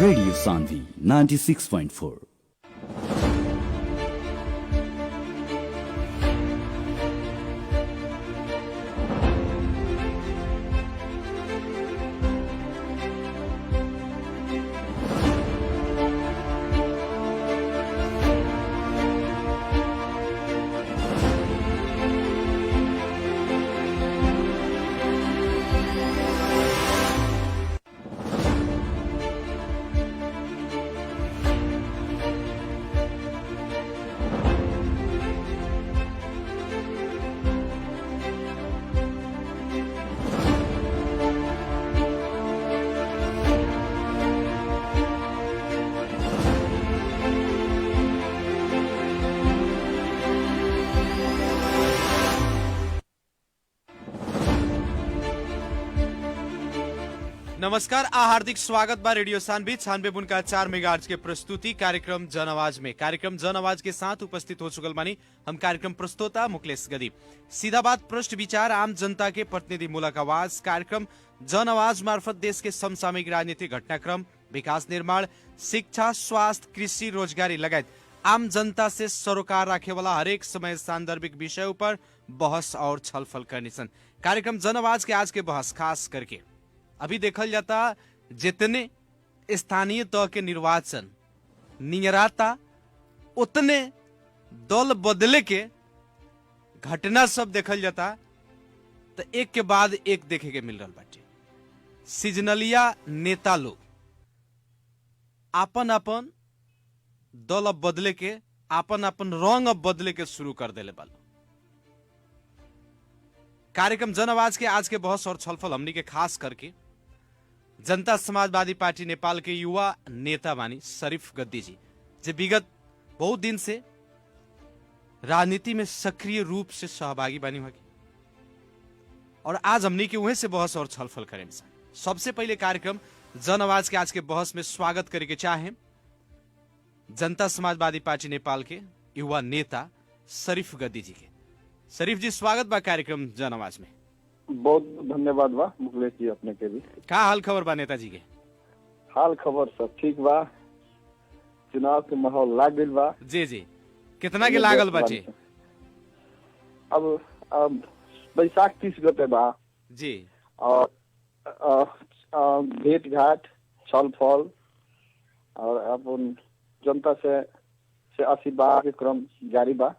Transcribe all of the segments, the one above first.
Radio Saanvi 96.4। नमस्कार आ हार्दिक स्वागत बा रेडियो सान्वी 96.4 मेगाहर्ट्ज के प्रस्तुति कार्यक्रम जन आवाज में। कार्यक्रम जन आवाज के साथ उपस्थित हो चुकल बानी हम कार्यक्रम प्रस्तोता मुकलेश गदी। सीधा बात, पृष्ठ विचार, आम जनता के प्रतिनिधि मूलक आवाज। कार्यक्रम जन आवाज मार्फत देश के समसामयिक राजनीतिक घटनाक्रम, विकास निर्माण, शिक्षा, स्वास्थ्य, कृषि, रोजगारी लगायत आम जनता से सरोकार राखे वाला हरेक समय सांदर्भिक विषय पर बहस और छलफल करनी सन। कार्यक्रम जन आवाज के आज के बहस खास करके अभी देखल जाता जितने स्थानीय तह के निर्वाचन नियराता उतने दल बदले के घटना सब देखल जाता तो एक के बाद एक देखे के मिल रहा बाटे। सीजनलिया नेता लोग आपन आपन दल अब बदले के आपन आपन रंग अब बदले के शुरू कर देले बालो। कार्यक्रम जन आवाज के आज के बहस और छलफल हमनी के खास करके जनता समाजवादी पार्टी नेपाल के युवा नेता बानी शरीफ गद्दी जी, जो विगत बहुत दिन से राजनीति में सक्रिय रूप से सहभागी बानी हुआ। और आज हमनी के वहीं से बहस और छलफल करें। सबसे पहले कार्यक्रम जन आवाज के आज के बहस में स्वागत करे के चाहे जनता समाजवादी पार्टी नेपाल के युवा नेता शरीफ गद्दी जी के। शरीफ जी, स्वागत बा कार्यक्रम जन आवाज में। बहुत धन्यवाद बा मुकलेश जी, अपने के भी। का हाल खबर बा नेताजी के? हाल खबर सब ठीक बा। चुनाव के माहौल लाग गइल बा। जी जी, कितना के लागल बाटे? अब बैसाख 30 गते बा जी। और भेंट घाट, छल फल और अपन जनता से आशीर्वाद के क्रम जारी बा।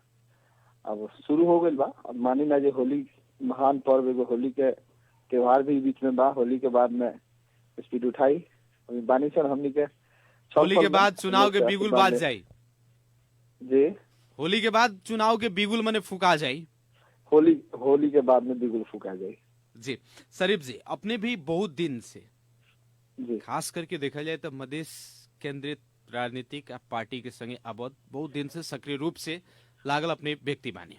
अब शुरू हो गइल बा। अब मानी ना जे होली महान पर्व एगो, होली के त्योहार भी बीच में बा। होली के बाद में स्पीड उठाई बानी सर हमनी के। होली के बाद चुनाव के बिगुल बाज जाई जी। होली के बाद चुनाव के बिगुल मने फुका जाई। होली के बाद में बिगुल फुका जाई जी। शरीफ जी, अपने भी बहुत दिन से जी, खास करके देखा जाए तो मधेश केंद्रित राजनीतिक पार्टी के संगे आबद बहुत दिन से सक्रिय रूप से लागल अपने व्यक्ति बानी।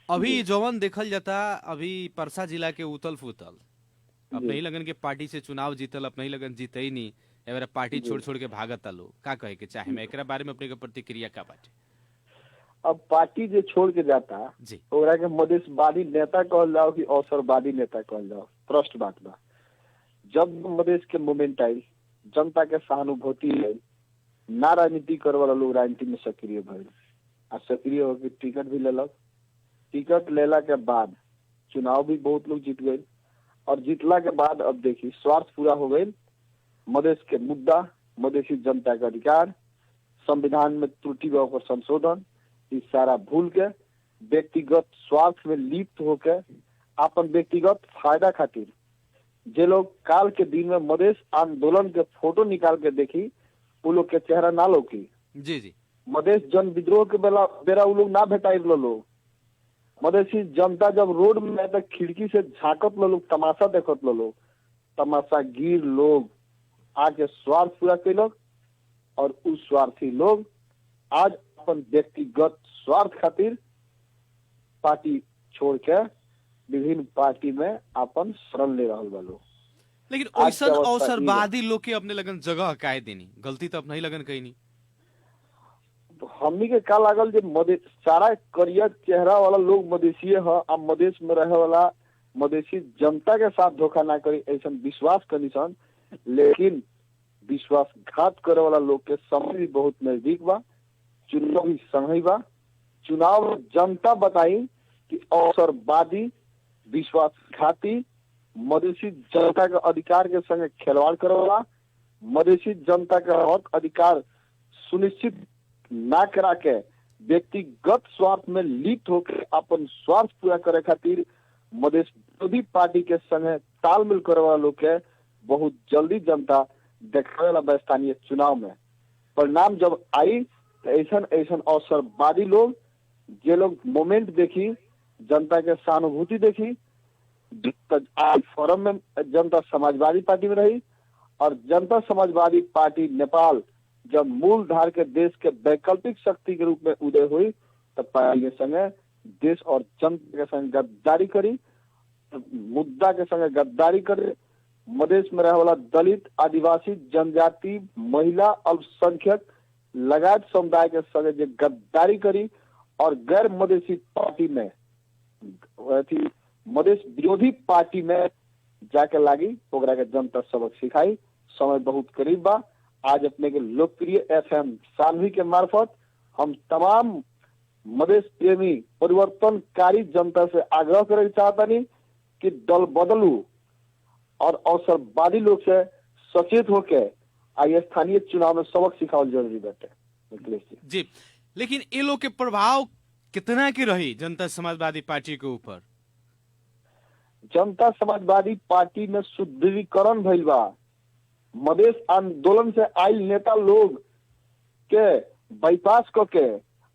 अभी जौवन देखल जाता, अभी परसा जिला के उतल फुतल अपने ही लगन के पार्टी से चुनाव जीतल, अपने ही लगन जीते ही नहीं, एवं पार्टी छोड़ छोड़ के भागत आलो। का कहे के चाहे मैं एकरा बारे में अपने के प्रतिक्रिया का बाटे? अब पार्टी जो छोड़ के जाता जी, ओकरा के मधेशवादी नेता कहल जाओ कि अवसरवादी नेता कहल जाओ, प्रश्न बात बा। जब मधेश के मोमेंट आई, जनता के सहानुभूति आई, ना राजनीति करे वाला लोग राजनीति में सक्रिय भइल आ सक्रिय होकर टिकट भी लेलक। टिकट लेला के बाद चुनाव भी बहुत लोग जीत गए और जीतला के बाद अब देखी स्वार्थ पूरा हो गई। मधेश के मुद्दा, मधेशी जनता के अधिकार, संविधान में त्रुटि व ओकर संशोधन, इस सारा भूल के व्यक्तिगत स्वार्थ में लिप्त होकर अपन व्यक्तिगत फायदा खातिर जे लोग काल के दिन में मधेश आंदोलन के फोटो निकाल के देखी, वो लोग के चेहरा ना लौकी। जी जी, मधेश जन विद्रोह के बेरा वो लोग ना भेटाइल लोग। मधेशी जनता जब रोड में तक खिड़की से झांकत लोग, तमाशा देखत लोग, तमाशा गिर लोग आके स्वार्थ पूरा कैलक और उस स्वार्थी लोग आज अपन व्यक्तिगत स्वार्थ खातिर पार्टी छोड़ के विभिन्न पार्टी में अपन शरण ले रहल बा लोग। लेकिन ऐसा अवसरवादी लोग के अपने लगन जगह काहे देनी? गलती तो अपना ही लगन कहीं नहीं। हमनी के का लागल जे मधेश सारा करियर चेहरा वाला लोग मधेशी है। अब मधेश में रहे वाला मधेशी जनता के साथ धोखा ना करी ऐसा विश्वास करनी सन। लेकिन विश्वासघात करे वाला लोग के समय भी बहुत नजदीक बा, चुनाव भी संगही बा। चुनाव में जनता बताई कि अवसरवादी, विश्वासघाती, मधेसी जनता के अधिकार के संगे खिलवाड़ करे वाला, मधेसी जनता के हक अधिकार सुनिश्चित ना करा के व्यक्तिगत स्वार्थ में लिप्त होकर अपन स्वार्थ पूरा करे खातिर मधेश विरोधी पार्टी के संगे तालमेल करे वाला लोग के बहुत जल्दी जनता देखावे वाला स्थानीय चुनाव में परिणाम जब आई तो ऐसा अवसरवादी लोग, जे लोग मोमेंट देखी, जनता के सहानुभूति देखी, आज फोरम में जनता समाजवादी पार्टी में रही और जनता समाजवादी पार्टी नेपाल जब मूल धार के देश के वैकल्पिक शक्ति के रूप में उदय हुई तब पार्टी के संगे देश और जनता के संगे गद्दारी करी, मुद्दा के संगे गद्दारी करे। मधेश में रहे वाला दलित, आदिवासी, जनजाति, महिला, अल्पसंख्यक लगायत समुदाय के संगे जे गद्दारी करी और गैर मधेसी पार्टी में मधेश विरोधी पार्टी में जाके लागी, ओकरा के जनता सबक सिखाई। समय बहुत करीब बा। आज अपने के लोकप्रिय FM सानवी के मार्फत हम तमाम मधेश प्रेमी परिवर्तनकारी जनता से आग्रह करे चाहतानी कि दल बदलू और अवसरवादी लोग से सचेत होके आइए स्थानीय चुनाव में सबक सिखावल जरूरी बाटे निखिलेश जी। लेकिन ये लोग के प्रभाव कितना की रही जनता समाजवादी पार्टी के ऊपर? जनता समाजवादी पार्टी में सुदृढ़ीकरण भइल बा। मधेश आंदोलन से आयल नेता लोग के बाईपास करके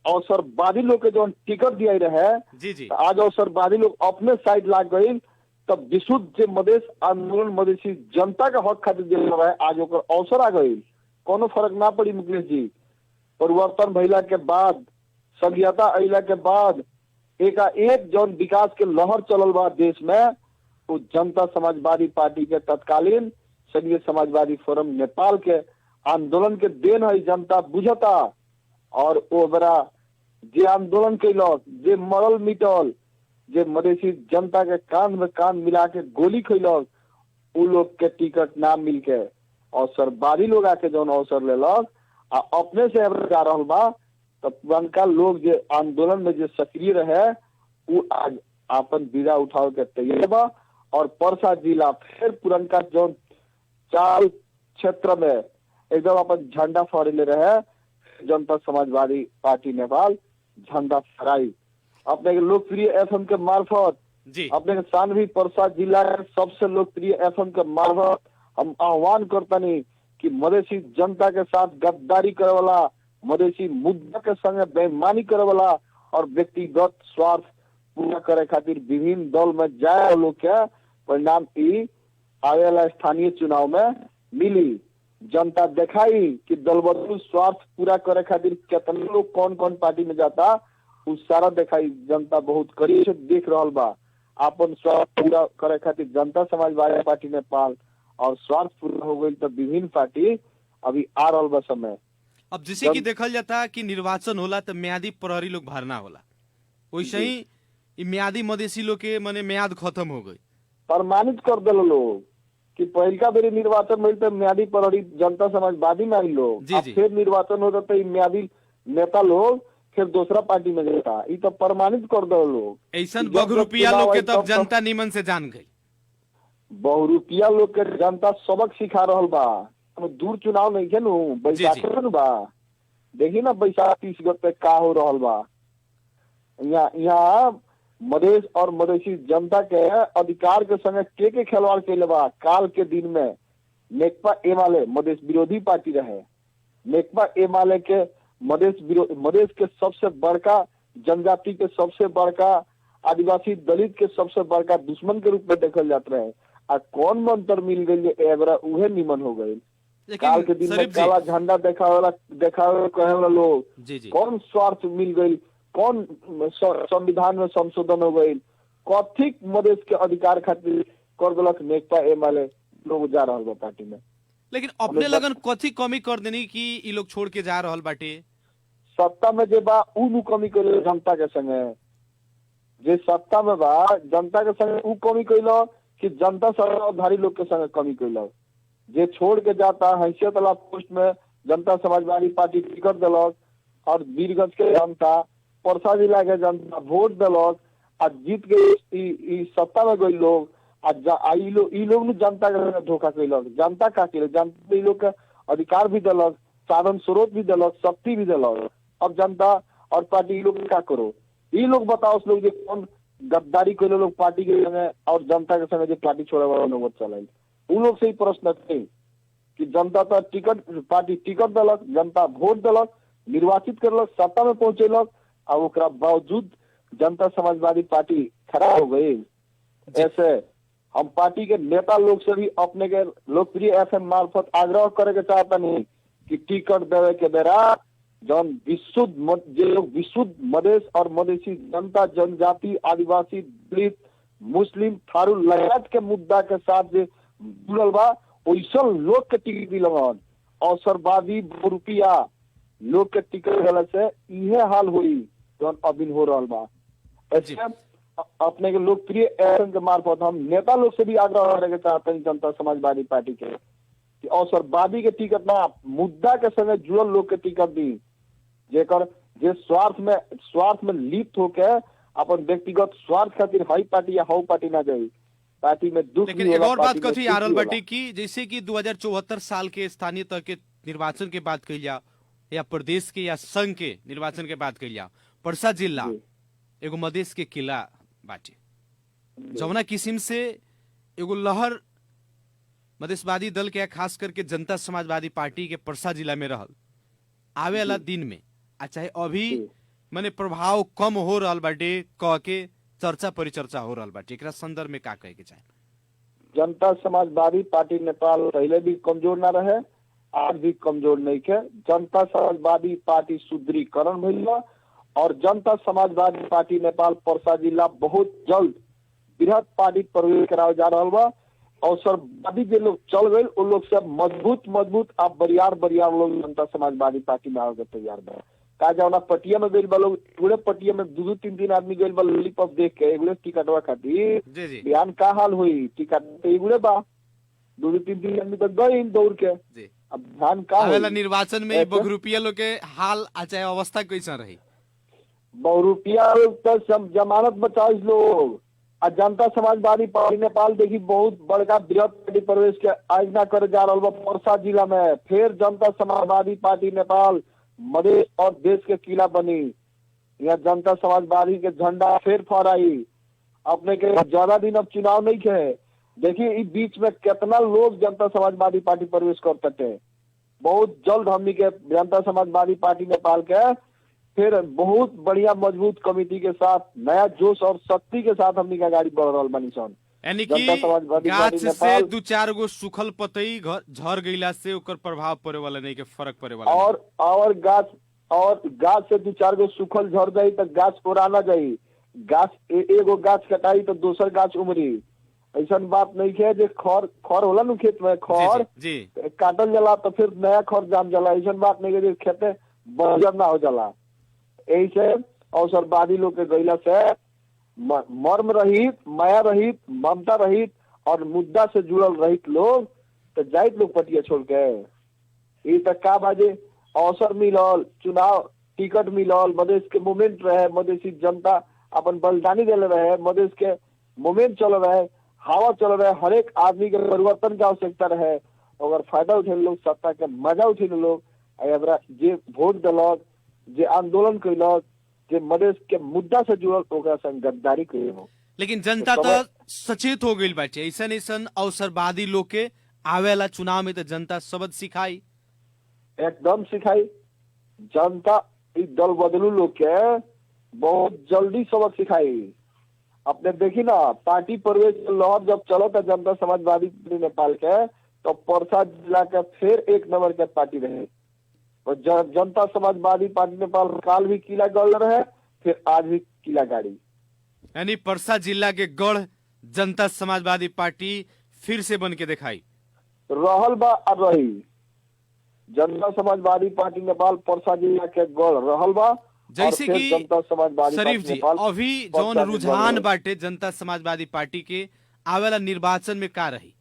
अवसरवादी लोग के जो टिकट दिया रहे जी। आज अवसरवादी लोग अपने साइड लाग गई, तब विशुद्ध जे मधेश आंदोलन मधेसी जनता का हक खातिर दिल रहा है, आज ओकर अवसर आ गई। कोनो फर्क ना पड़ी मुकेश जी। परिवर्तन भइला के बाद, संघीयता अइला के बाद एक जौन विकास के लहर चलल बा देश में, वो जनता समाजवादी पार्टी के तत्कालीन संघीय समाजवादी फोरम नेपाल के आंदोलन के देन है। जनता बुझता और ओबरा जे आंदोलन कैलक, जे मरल मिटल, जे मधेसी जनता के कान में कान मिला के गोली खैलक, उ लोग के टिकट ना मिल के अवसरवादी लोग आके जौन अवसर लेलक आ अपने से जा रहल बा, तब पुरनका लोग जे आंदोलन में जे सक्रिय रहे उ आज आपन विदा उठाव के तैयार बा और परसा जिला फिर पुरनका जौन चाल क्षेत्र में एकदम अपन झंडा फहरेले रहे। जनता समाजवादी पार्टी नेपाल झंडा फहराई अपने के लोकप्रिय FM के मार्फत जी। अपने के सानवी परसा जिला के सबसे लोकप्रिय FM के मार्फत हम आह्वान करतनी कि मधेसी जनता के साथ गद्दारी करे वाला, मधेसी मुद्दा के संगे बेईमानी करे वाला और व्यक्तिगत स्वार्थ पूरा करे खातिर विभिन्न दल में जाए लोग के परिणाम ई आवे वाला स्थानीय चुनाव में मिली। जनता दिखाई कि दल बदलू स्वार्थ पूरा करे खातिर कितने लोग कौन कौन पार्टी में जाता, उस सारा दिखाई। जनता बहुत करीब से देख रहल बा। अपन स्वार्थ पूरा करे खातिर जनता समाजवादी पार्टी नेपाल और स्वार्थ पूरा हो गई तो विभिन्न पार्टी अभी आ रहल बा समय। अब जैसे कि देखल जाता कि निर्वाचन होला तो म्यादी प्रहरी लोग भरना होला, वैसे ही म्यादी मधेसी लोग के मने म्याद खत्म हो गई, प्रमाणित कर दिल लोग कि पहलका बेरी निर्वाचन में तो म्यादी प्रहरी जनता समाजवादी में आई लोग, फिर निर्वाचन होता तो म्यादी नेता लोग फिर दूसरा पार्टी में जाता। ये तो प्रमाणित कर दो लोग। ऐसा बहुरूपिया लोग के तब जनता निमन से जान गई। बहुरूपिया लोग के जनता सबक सिखा रहल बा। दूर चुनाव नहीं है नु, बैसाखी में बा। देखी ना बैसाख 30 गते पे का हो रहल बा। यहाँ मधेश और मधेसी जनता के अधिकार के संगे के खिलवाड़ कैले बा। काल के दिन में नेकपा एमाले मधेश विरोधी पार्टी रहे। नेकपा एमाले के मधेश के सबसे बड़का, जनजाति के सबसे बड़का, आदिवासी दलित के सबसे बड़का दुश्मन के रूप में देखल जात रहे। आ कौन मंत्र मिल गई एबरा उहे निमन हो गई। काल के दिन में काला झंडा देखावे कहे वाला लोग, कौन स्वार्थ मिल गई, कौन संविधान में संशोधन हो गई, कथिक मधेश के अधिकार खातिर कर दिलक नेकपा एमाले लोग जा रहल बा पार्टी में। लेकिन अपने लगन कथी कमी कर देनी कि ई लोग छोड़ के जा रहल बाटे? सत्ता में जे बा उ कमी कर जनता के संगे, जे सत्ता में बा जनता के संगे उ कमी कैलो कि जनता सरकारधारी लोग के संगे कमी कैलो। जे छोड़ के जाता हैसियत वाला पोस्ट में जनता समाजवादी पार्टी टिकट दिलक और वीरगंज के जनता परसा जिला के जनता वोट दिलक आ जीत के ई सत्ता में गई लोग ई लोग ने जनता के धोखा कैलक। जनता का कैलक, जनता ई लोग के अधिकार भी दिलक, साधन स्रोत भी दिलक, शक्ति भी दिलक। अब जनता और पार्टी ई लोग क्या करो? ई लोग बताओ उस लोग जो कौन गद्दारी कैले लोग पार्टी के संगे और जनता के संगे जो पार्टी छोड़े वाला लोग चलाइल। उन लोग से ही प्रश्न थे कि जनता तो टिकट पार्टी टिकट दिलक, जनता वोट दिलक, निर्वाचित करलक, सत्ता में पहुंचेलक और ओकरा बावजूद जनता समाजवादी पार्टी खराब हो गई। ऐसे हम पार्टी के नेता लोग से भी अपने के लोकप्रिय एफएम मार्फत आग्रह करे के चाहता नहीं कि टिकट देवे के बेरा जौन जे लोग विशुद्ध मधेश और मधेसी जनता, जनजाति, आदिवासी, दलित, मुस्लिम, थारू लगायत के मुद्दा के साथ जो जुड़ल बा वैसा लोग के टिकट दिलवन। अवसरवादी रुपया लोग के टिकट दिला से इहे हाल हुई जौन अबिन हो रहा बा। ऐसे अपने के लोकप्रिय एफएम के मार्फत हम नेता लोग से भी आग्रह करे के चाहते हैं जनता समाजवादी पार्टी के कि अवसरवादी के टिकट ना मुद्दा के संगे जुड़ल लोग के टिकट दी, जेकर जे स्वार्थ में लिप्त होके अपन व्यक्तिगत स्वार्थ खातिर हई पार्टी या हौ पार्टी ना जाई। पार्टी में दुख लेकिन एक और बात कथी आरल बाटी की जैसे कि 2074 साल के स्थानीय तक के निर्वाचन के बात कइल जा या प्रदेश के या संघ के निर्वाचन के बात कइल जा, परसा जिला एगो मधेश के किला बाटे जौना किस्म से एगो लहर मधेशवादी दल के खास करके जनता समाजवादी पार्टी के परसा जिला में रहल आवे वाला दिन में चाहे अभी माने प्रभाव कम हो रहा बाटे कह के चर्चा परिचर्चा हो रहा बाटे, एकरा संदर्भ में का कहे के चाहे? जनता समाजवादी पार्टी नेपाल पहले भी कमजोर ना रहे, आज भी कमजोर नहीं के। जनता समाजवादी पार्टी सुदृढ़ीकरण भइल बा और जनता समाजवादी पार्टी नेपाल परसा जिला बहुत जल्द बृहत पार्टी प्रवेश करावे जा रहा बा। अवसरवादी जो लोग चल गए उन लोग से मजबूत आप बरियार लोग जनता समाजवादी पार्टी में आवे के तैयार बा। का जावना पटिया में गइल बा लोग, पूरे पटिया में 2-3 आदमी गइल बा लॉलीपॉप देख के एगुले टिकटवा खातिर बिहान का हाल हुई। टिकट तो एगुले बा 2-3 आदमी तो गइल दौड़ के। अब ध्यान का आवेला निर्वाचन में बहुरूपिया लोग के हाल चाहे अवस्था कैसा रही? बहुरूपिया तो जमानत बचाओ लोग आ जनता समाजवादी पार्टी नेपाल देखी बहुत बड़का बृहत पार्टी प्रवेश के आयोजना करे जा रहा बा परसा जिला में। फिर जनता समाजवादी पार्टी नेपाल मधेश और देश के किला बनी। यहाँ जनता समाजवादी के झंडा फिर फहराई। अपने के ज्यादा दिन अब चुनाव नहीं थे, देखिए इस बीच में कितना लोग जनता समाजवादी पार्टी प्रवेश कर सकते। बहुत जल्द हमनी के जनता समाजवादी पार्टी नेपाल के फिर बहुत बढ़िया मजबूत कमेटी के साथ नया जोश और शक्ति के साथ हमनी का गाड़ी बढ़ रहा बनी सन। यानी कि गाछ से 2-4 गो सुखल पतई झड़ गईला से ओकर प्रभाव पड़े वाला नहीं के फर्क पड़े वाला और गाछ से 2-4 गो सुखल झड़ जाई तो गाछ पुराना जाई। गाछ एगो गाछ कटाई तो दोसर गाछ उमरी। ऐसा बात नहीं है जो खर होला नु खेत में खर काटल जाला तो फिर नया खर जाम जाला। ऐसा बात नहीं है जो खेते बंजर ना हो जाला। ऐसे अवसरवादी लोग के गईला से मर्म रहित, माया रहित, ममता रहित और मुद्दा से जुड़ल रहित लोग तो जाइत लोग पटिया छोड़ के ये तक का बाजे अवसर मिलल, चुनाव टिकट मिलल, मधेश के मूवमेंट रहे, मधेसी जनता अपन बलिदानी दिले रहे, मधेश के मूवमेंट चल रहे, हवा चल रहे, हर एक आदमी के परिवर्तन की आवश्यकता रहे। अगर फायदा उठे लोग, सत्ता के मजा उठे लोग, जे वोट दिलक, जे आंदोलन कैलक, जे मधेश के मुद्दा से जुड़ल ओकरा संग गद्दारी करे हो। लेकिन जनता तो सचेत हो गई बाटे। ऐसा अवसरवादी लोग के आवेला चुनाव में तो जनता सबक सिखाई, एकदम सिखाई। जनता दल बदलू लोग के बहुत जल्दी सबक सिखाई। अपने देखी ना पार्टी प्रवेश लहर जब चलो था जनता समाजवादी पार्टी नेपाल के तो परसा जिला के फिर 1 नंबर के पार्टी रहे। और जनता समाजवादी पार्टी नेपाल काल भी किला गढ़ रहे, फिर आज भी किला गाड़ी। यानी परसा जिला के गढ़ जनता समाजवादी पार्टी फिर से बन के दिखाई रहल बा और रही। जनता समाजवादी पार्टी नेपाल परसा जिला के गढ़ रहल बा। जैसे कि जनता समाजवादी शरीफ जी अभी जौन रुझान बाटे जनता समाजवादी पार्टी के आवेला निर्वाचन में का रही?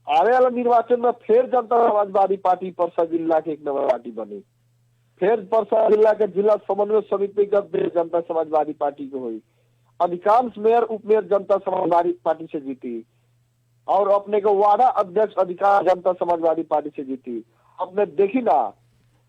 आने वाला निर्वाचन में फिर जनता समाजवादी पार्टी पर्सा जिला के एक नंबर पार्टी बनी, फिर पर्सा जिला के जिला समन्वय समिति का जनता समाजवादी पार्टी को हुई, अधिकांश मेयर उपमेयर जनता समाजवादी पार्टी से जीती, और अपने को वार्ड अध्यक्ष अधिकार जनता समाजवादी पार्टी से जीती। अपने देखी ना,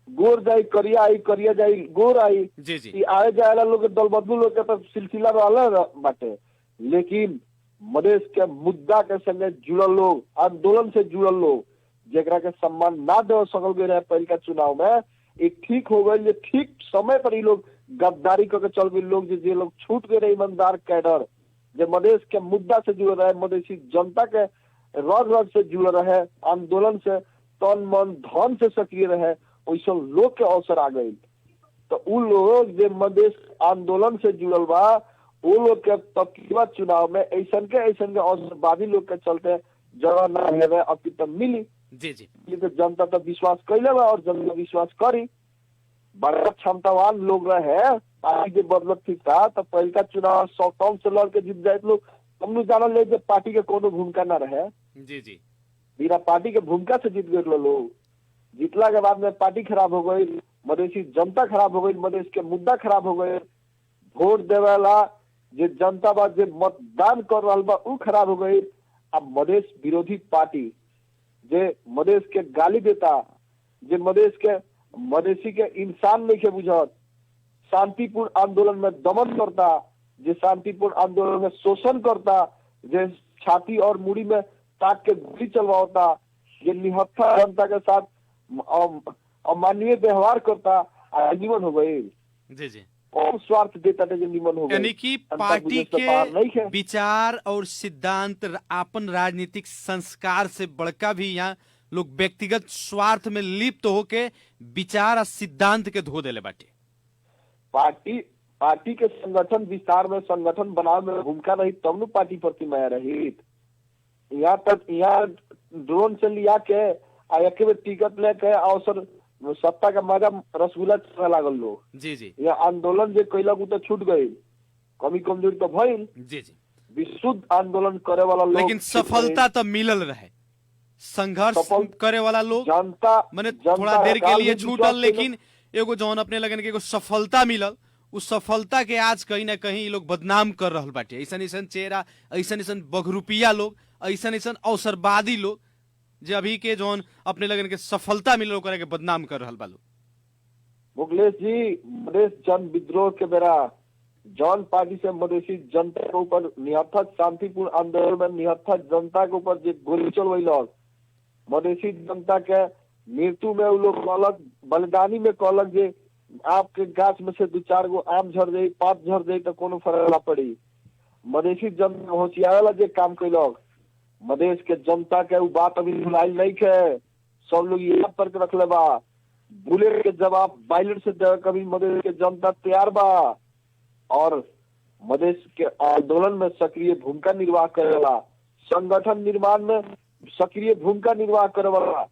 गोर जाई करिया आई, करिया जाई गोर आई, जी जी कि आए जाए लोग दल बदलू लोग के तो सिलसिला रहला बाटे, लेकिन मधेश के मुद्दा के संगे जुड़ल लोग, आंदोलन से जुड़ल लोग, जेकरा के सम्मान ना दे सकल गए रहे पहले का चुनाव में, एक ठीक हो गई, ठीक समय पर ही लोग गद्दारी करके चल गए लोग, जे लोग छूट गए रहे ईमानदार कैडर, जो मधेश के मुद्दा से जुड़े रहे, मधेसी जनता के रग रग से जुड़े रहे, आंदोलन से तन मन धन से सक्रिय रहे, वैसे लोग के अवसर आ गई। तो उ लोग जो मधेश आंदोलन से जुड़ल बा, वो लोग के तकरीबा चुनाव में ऐसन के अवसरवादी लोग के चलते जगह ना लेवे, अब तो मिली। जी जी ये तो जनता तो विश्वास कैले बा और जनता विश्वास करी। बड़ा क्षमतावान लोग रहे, पार्टी के बदलत ठीक था, तो पहले का चुनाव 100 कम से लड़ के जीत जाए लोग, हमने जानल ले जब पार्टी के कोनो भूमिका ना रहे, जी जी बिना पार्टी के भूमिका से जीत गए लोग। जीतला के बाद में पार्टी खराब हो गई, मधेसी जनता खराब हो गई, मधेश के मुद्दा खराब हो गए, वोट देवेला जे जनता बा जे मतदान कर रहा बा उ खराब हो गई। अब मधेश विरोधी पार्टी जे मधेश के गाली देता, जे मधेश के मधेसी के इंसान नहीं के बुझत, शांतिपूर्ण आंदोलन में दमन करता, जे शांतिपूर्ण आंदोलन में शोषण करता, जे छाती और मुड़ी में ताक के गोली चलवाता, जे निहत्था जनता के साथ अमानवीय व्यवहार करता, निमन हो गई। जी जी और स्वार्थ देता जो निमन हो गई। यानी कि पार्टी के विचार और सिद्धांत अपन राजनीतिक संस्कार से बड़का भी यहाँ लोग व्यक्तिगत स्वार्थ में लिप्त होके विचार और सिद्धांत के धो देले बाटे। पार्टी के संगठन विस्तार में, संगठन बनावे में भूमिका रही, तब न पार्टी प्रति माया रही। यहाँ तक यहाँ ड्रोन से लिया के एक टिकट लेके अवसर सत्ता का मजा रसगुल्ला चलने लागल लोग। जी जी यह आंदोलन जो कैलक उ तो छूट गई, कमी कमजोरी तो भइल। जी जी विशुद्ध आंदोलन करे वाला लोग, लेकिन सफलता तो मिलल रहे, संघर्ष करे वाला लोग जनता मैंने थोड़ा देर के लिए छूटल, लेकिन एगो जौन अपने लगन के एगो सफलता मिलल, उस सफलता के आज कहीं ना कहीं लोग बदनाम कर रहल बाटे। ऐसा ऐसा चेहरा, ऐसा ऐसा बगरुपिया लोग, ऐसा ऐसा अवसरवादी लोग जे अभी के जौन अपने लगन के सफलता मिलल ओकरा के बदनाम कर रहल बा लोग। मुकेश जी, मधेश जन विद्रोह के बेरा जौन पार्टी से मधेसी जनता के ऊपर निहत्था शांतिपूर्ण आंदोलन में निहत्था जनता के ऊपर जो गोली चलवैलक, मधेसी जनता के मृत्यु में उ लोग कहलक, बलिदानी में कहलक जे आपके गाछ में से 2-4 गो आम झड़ जाई, पात झड़ जाई तो कोनो फर्क ना पड़ी। मधेसी जनता होशियार जे काम कैलक, मधेश के जनता के उ बात अभी भुलाइल नहीं है, सब लोग याद करके रखले बा। बुलेट के जवाब बाइलेट से दे कभी मधेश के जनता तैयार बा, और मधेश के आंदोलन में सक्रिय भूमिका निर्वाह करेला, संगठन निर्माण में सक्रिय भूमिका निर्वाह करे वाला,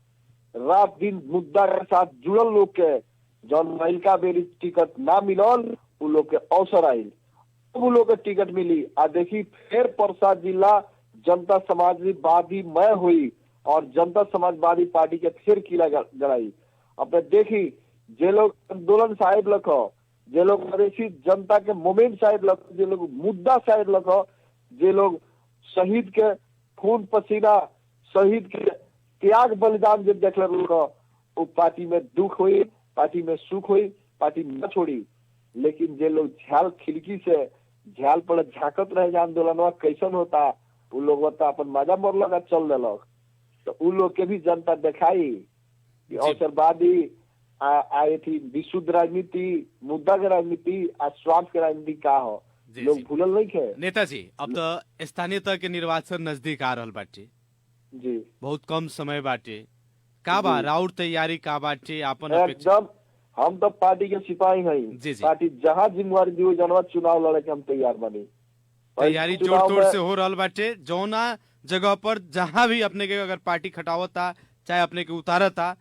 रात दिन मुद्दा के साथ जुड़ल लोग के जौन महिलका बेरी टिकट ना मिलल, उ लोग के अवसर आयल, उ लोग के टिकट मिली। आ देखी फिर परसा जिला जनता समाजवादी मय हुई और जनता समाजवादी पार्टी के फिर किला जड़ाई। अपने देखी जे लोग आंदोलन साहेब लखो, जे लोग मधेसी जनता के मोमेंट साइड लखो, जे लोग मुद्दा साइड लखो, जे लोग शहीद के खून पसीना, शहीद के त्याग बलिदान जब देख लखो, वो पार्टी में दुख हुई, पार्टी में सुख हुई, पार्टी न छोड़ी। लेकिन जे लोग झाल खिड़की से झाल पर झाकत रहे आंदोलन कैसन होता, उ लोग अपन मजा मोर लगा चल दिलक, तो उ लोग के भी जनता दिखाई कि अवसरवादी आए थी विशुद्ध राजनीति, मुद्दा के राजनीति और स्वार्थ के राजनीति का हो, लोग भूलल नहीं है। नेताजी, अब तो स्थानीय तक के निर्वाचन नजदीक आ रहल बाटे जी, बहुत कम समय बाटे, का बा राउर तैयारी का बाटे आपन एकदम? हम तो पार्टी के सिपाही हैं, पार्टी जहाँ जिम्मेवारी दी जनवा चुनाव लड़े के हम तैयार बनी। तैयारी जोर तोड़ से हो रहल बाटे, जौना जगह पर जहाँ भी अपने के अगर पार्टी खटावता चाहे अपने के उतारता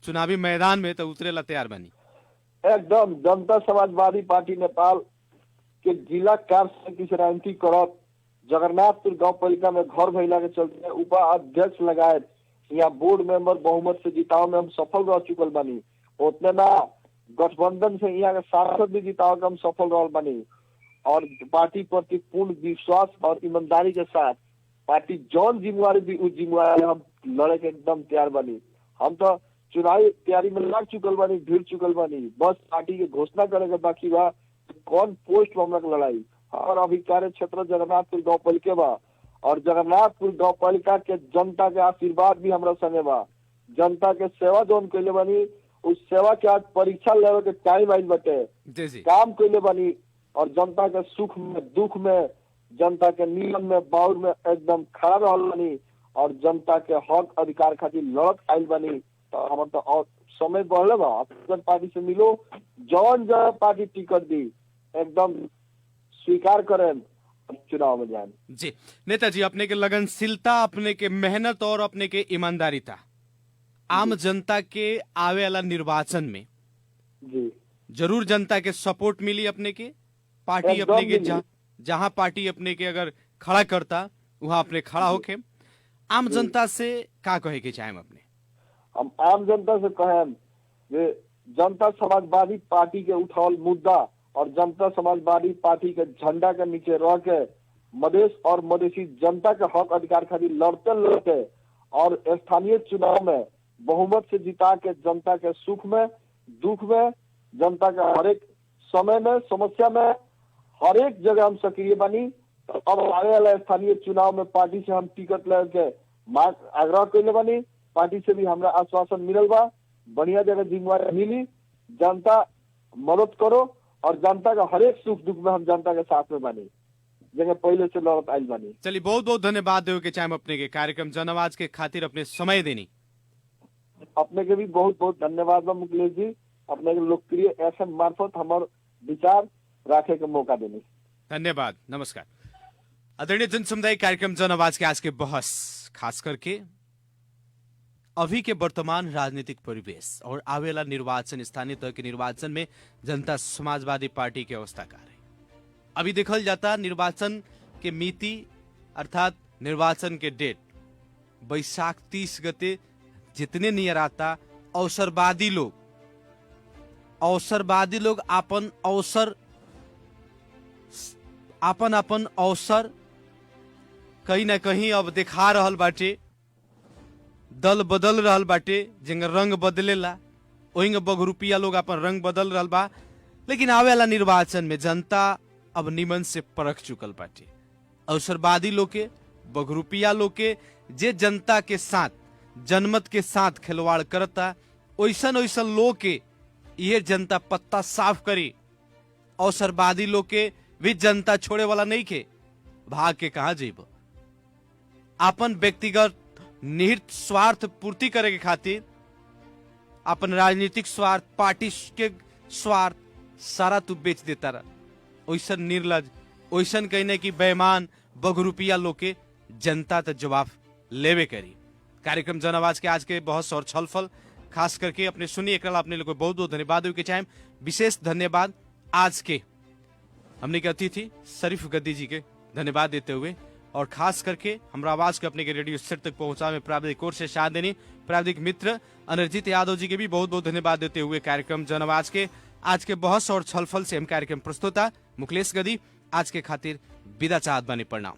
चुनावी मैदान में, तो उतरे ला तैयार बनी। एकदम जनता समाजवादी पार्टी नेपाल के जिला कार्य समिति से राजनीति करत, जगन्नाथपुर गांव पालिका में घर भैला के चलते उपाध्यक्ष लगाए यहाँ बोर्ड मेंबर बहुमत से जिताव में हम सफल रह चुकल बानी। उतने ना गठबंधन से यहाँ के सांसद भी जिताव के हम सफल रह बानी और पार्टी प्रति पूर्ण विश्वास और ईमानदारी के साथ पार्टी जौन जिम्मेवारी भी उस जिम्मेवारी हम लड़े के एकदम तैयार बनी। हम तो चुनावी तैयारी में लग चुकल बानी, भिड़ चुकल बानी, बस पार्टी के घोषणा करे के बाकी बा कौन पोस्ट में हमरा के लड़ाई। और अभी कार्य क्षेत्र जगन्नाथपुर गाँव पालिका बा और जगन्नाथपुर गाँव पालिका के जनता के आशीर्वाद भी हमरा संगे बा। जनता के सेवा जौन कैले बानी उस सेवा के आज परीक्षा लेवे के टाइम आइल बटे, काम कैले बानी और जनता के सुख में दुख में जनता के नियम में बाउर में एकदम खड़ा रहल बानी और जनता के हक अधिकार खातिर लड़त आइल बानी। तो हम तो और समय बढ़ले बा, अपन पार्टी से मिलो, जौन जगह पार्टी टिकट दी एकदम स्वीकार करें, चुनाव में जाए। जी नेताजी, अपने के लगनशीलता, अपने के मेहनत और अपने के ईमानदारी था आम जनता के आवे वाला निर्वाचन में जी जरूर जनता के सपोर्ट मिली। अपने के पार्टी अपने के जहां पार्टी अपने के अगर खड़ा करता वहां अपने खड़ा होके आम जनता से का कहे के चाहे अपने? हम आम जनता से कहें जे जनता समाजवादी पार्टी के उठावल मुद्दा और जनता समाजवादी पार्टी के झंडा के नीचे रह के मधेश और मधेसी जनता के हक अधिकार खातिर लड़ते लड़ते और स्थानीय चुनाव में बहुमत से जिता के जनता के सुख में दुख में जनता के हरेक समय में समस्या में हरेक जगह हम सक्रिय बनी। तो अब आने वाला स्थानीय चुनाव में पार्टी से हम टिकट लेके मांग आग्रह कैले बनी। पार्टी से भी हमरा आश्वासन मिलल बा, बढ़िया जगह जिम्मेवारी मिली, जनता मदद करो और जनता का हरेक सुख दुख में हम जनता के साथ में बनी जगह पहले से लड़त आइल बनी। चलिए, बहुत बहुत धन्यवाद देव के चाहे अपने के कार्यक्रम जन आवाज के खातिर अपने समय देनी। अपने के भी बहुत बहुत धन्यवाद बा मुकेश जी, अपने के लोकप्रिय एफएम मार्फत हमार विचार राखे के मौका देने। धन्यवाद, नमस्कार। आदरणीय जन समुदाय कार्यक्रम जन आवाज के आज के बहस खास करके अभी के वर्तमान राजनीतिक परिवेश और आवेला निर्वाचन, स्थानीय तह के निर्वाचन में जनता समाजवादी पार्टी की अवस्था का है। अभी देखल जाता निर्वाचन के मिति अर्थात निर्वाचन के डेट बैसाख 30 गते जितने नियर आता अवसरवादी लोग आपन अवसर कहीं ना कहीं अब दिखा रहल बाटे। दल बदल रहल बाटे, जिंग रंग बदलेला वही बगरुपिया लोग अपन रंग बदल रहल बा। लेकिन आवे वाला निर्वाचन में जनता अब निमन से परख चुकल बाटे। अवसरवादी लोग के, बगरुपिया लोग के जे जनता के साथ जनमत के साथ खिलवाड़ करता, ओइसन ओइसन लोग के ये जनता पत्ता साफ करी। अवसरवादी लोग के भी जनता छोड़े वाला नहीं के, भाग के कहा जेब अपन व्यक्तिगत निहित स्वार्थ पूर्ति करे के खातिर, अपन राजनीतिक स्वार्थ, पार्टी के स्वार्थ सारा तू बेच देता रहा। ओइसन निर्लज, ओइसन कहने की बेईमान बगरुपिया लोग के जनता तो जवाब लेवे करी। कार्यक्रम जन आवाज के आज के बहस और छलफल खास करके अपने सुनिए, एक अपने लोग को बहुत बहुत धन्यवाद के चाहे। विशेष धन्यवाद आज के हमने के अतिथि शरीफ गद्दी जी के धन्यवाद देते हुए, और खास करके हमरा आवाज के अपने के रेडियो सेट तक पहुंचा में प्राविधिक कोर से साथ देनी प्राविधिक मित्र अनिर्जित यादव जी के भी बहुत बहुत धन्यवाद देते हुए कार्यक्रम जन आवाज के आज के बहस और छलफल से हम कार्यक्रम प्रस्तुता मुकेश गद्दी आज के खातिर विदा चाहत बानी। प्रणाम।